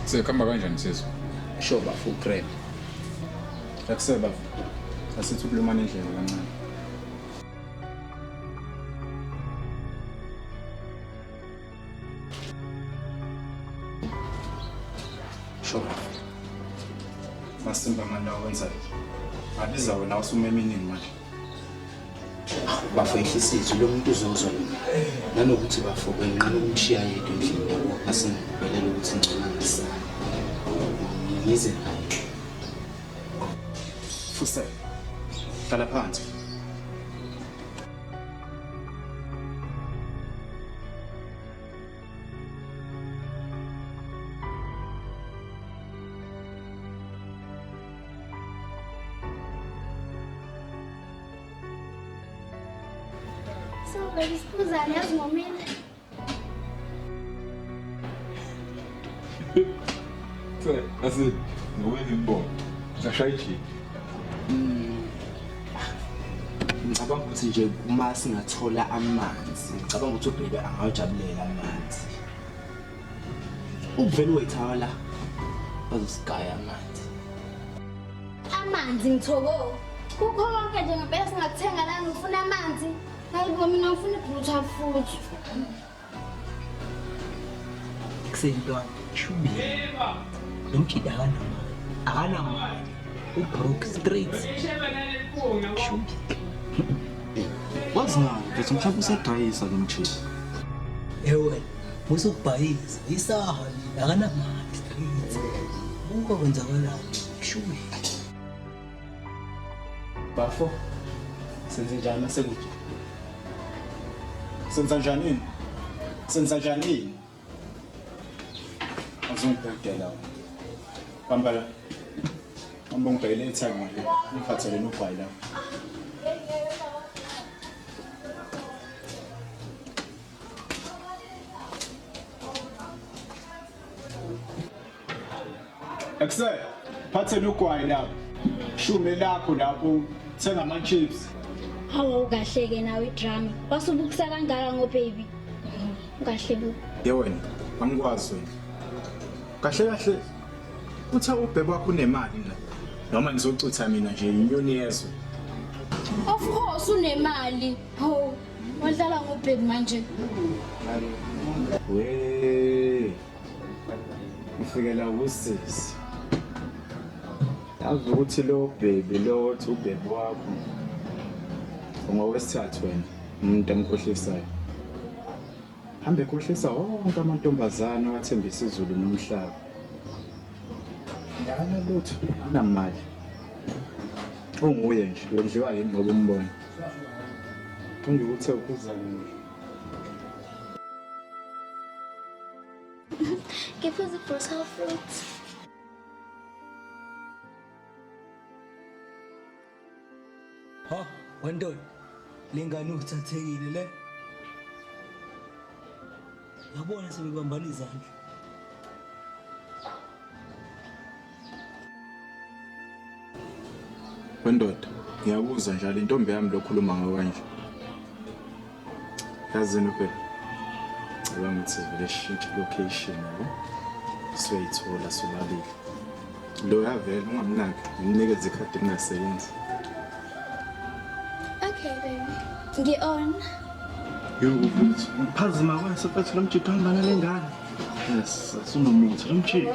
Sekhamba kanjani sisi? Sure bafu grab. Akuseba. Asithi ukulumana endlela kancane. Sure. Masimba manje wenza. Abiza wena usume eminingi manje. Bafehlisizo lo muntu uzozwa nanokuthi bafo benqala ukumshiya yedwa endlini yabo asingebelela ukuthi ngcono ngisana yize Fusa. Qala phansi. So, baby, scusami, a momento. Assim, não é bom. Já shaiti. Ngicabanga ukuthi nje uma singathola amanzi ngicabanga ukuthi ubhebe angawujabulela amanzi uvela wethawa la bazosigaya amanzi Amanzi ngithobo. Kukho konke nje ngempela singakuthenga la ngifuna amanzi. Hayibo mina ngifuna igrutha futhi. Kusentwana shubi lo mkhithi akanamali ubroke straight shubi wazi ngani ukuthi mhlawumbe usadayisa lo mchini ewe musukubhayisa isaha akanamali straight buka kwenzakalani shubi bafo senze njani masekuthi Senza njani? Senza njani? Azongibhedela. Bambala. Ambongibhele ethanga nje. Ngiphathele nogwayi la. Excel, phathele ugwayi la. Shume lakho lapho thenga ama chips. Hawu kahleke nawe idrama. Wasubukisa kangaka ngo baby. Kahle bu. Yewena, angikwazi wena. Kahle kahle. Utha ubhebe wakho unemali la. Noma ngizocutha mina nje inyoni yezwe. Of course unemali. Hawu, wadlala ngo baby manje. We. Ufikela usisi. Yazi ukuthi lo baby lo othi ubhebe wakho. Ungawesithathu wena, umuntu engikhohlisayo. Hambe ekhohlisa wonke amantombazane awathembisa izulu nomhlaba. Yana lutho, unamali. Unguye nje, wenziwa yini ngoba umbona. Ungikuthe ukuza nini? Give us the first half fruit. ha wendoni lengane uthathekile le yabona sebebambana izandla Wendoda, ngiyabuza njalo intombi yami lokhuluma ngayo kanje. Yazini phela. Cabanga ukuthi vele shift location yabo. Siyayithola sobabili. Lo yavela ungamnaki, nginikeze ikhadi lingasebenzi. Okay baby. Get on. Yokuthi uphazima kwasephethe lo mjito ngibana lengane. Yes, asinomuthi lo mjito.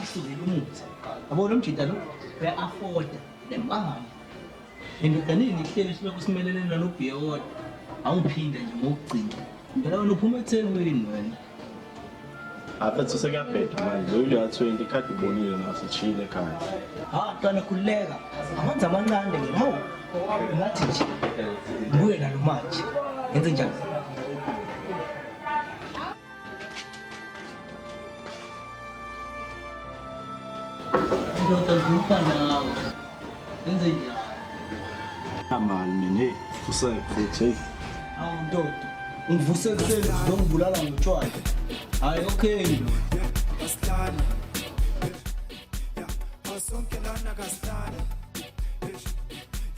wasubela umuthi yabo lo mjita lo uya-afforda nemali endodaneni ihleli silokhu simelele nalobhiya wodwa awungiphinda nje ngokugcina phela wena uphuma eThekwini wena Aphethe sekuyabheda manje lo nje ka20 ikhadi ibonile ngasithile ekhaya. qala khuleka amanzi amancane ke hawu ngathi nje buye nalo manje yenze njani ndoda ngipha nawe yenze njani Amali mina hey usefuthi hawu ndoda ungivuse ekuseni ngizongibulala ngotshwala hayi okay ndoda Kastlana, yeah, sonke lana kastlana,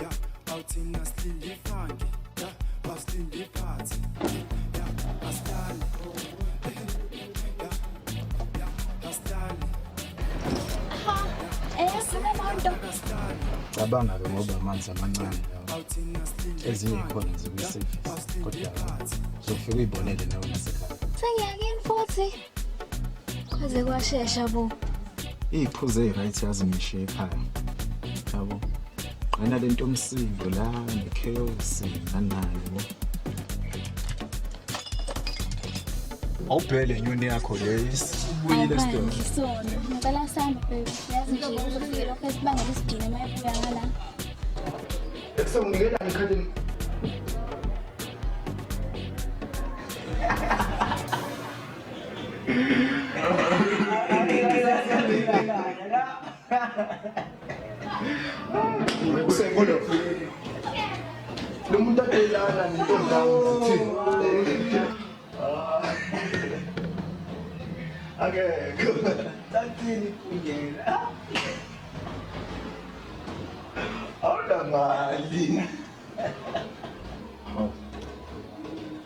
yeah, awuthina silinde ifanki, yeah, wasilinde iphathi, yeah, kastlana, yeah, nto. Cabanga-ke ngoba amanzi amancane lawa. Ezinye khona zikwi-service kodwa uzofika uyibonele nawe nasekhaya. Sengiyakini futhi. Kwaze kwashesha bo. Iy'phuzo ey'right yazimishiye ekhaya. Yabo. Qena lento omsindo la ne-chaos nanayo. Awubhele inyoni yakho leyisibuyile Ayibani Stone. ngisona. Ngicela sami baby. Yazi nje uzofika lokho esibangela isidina uma ebuya ngala. Ekusonginikela ngikhadi. Usengolo. Lo muntu adelana nentombi zithini? Akekho. Tathini kungela. Awunamali.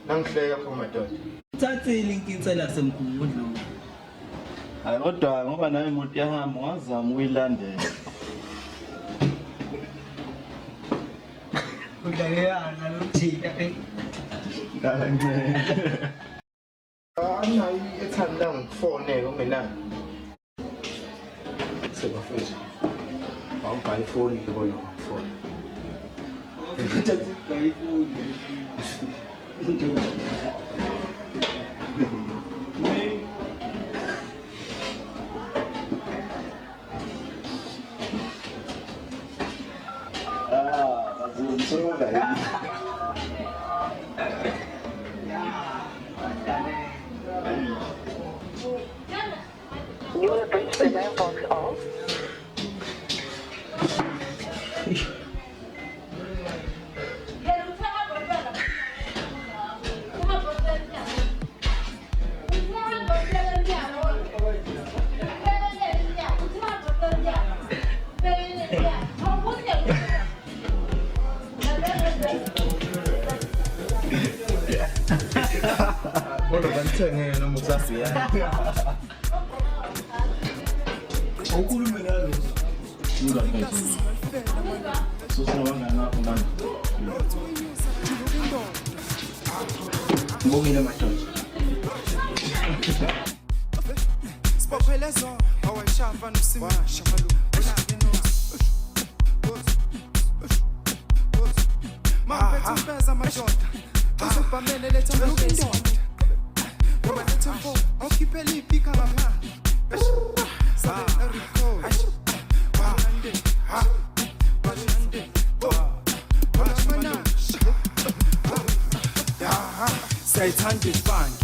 Nangihleka for madoda. Tathini inkinsela semkhumbulo. Hayi kodwa ngoba nawe imoto yahamba ungazama ukuyilandela. Udlalelana nothina Anayi ethanda ngifone ungenayo. Sebafethu. Awubhala ifoni ngibona ngifone. You have reached the mailbox of Kodwa banithengele noma usasiya. Ukhulume nalo. Susabangani wakho manje. Ngibongile madoda. Spophelezo awayishava nosima shamalu. Maphethe impeza madoda. Uzobhamele letha mlukini. Ngoba lethempo awukhiphela ipika ngaphandle. Sabe Rico. Bande. Bande. Sayithanda ifanga.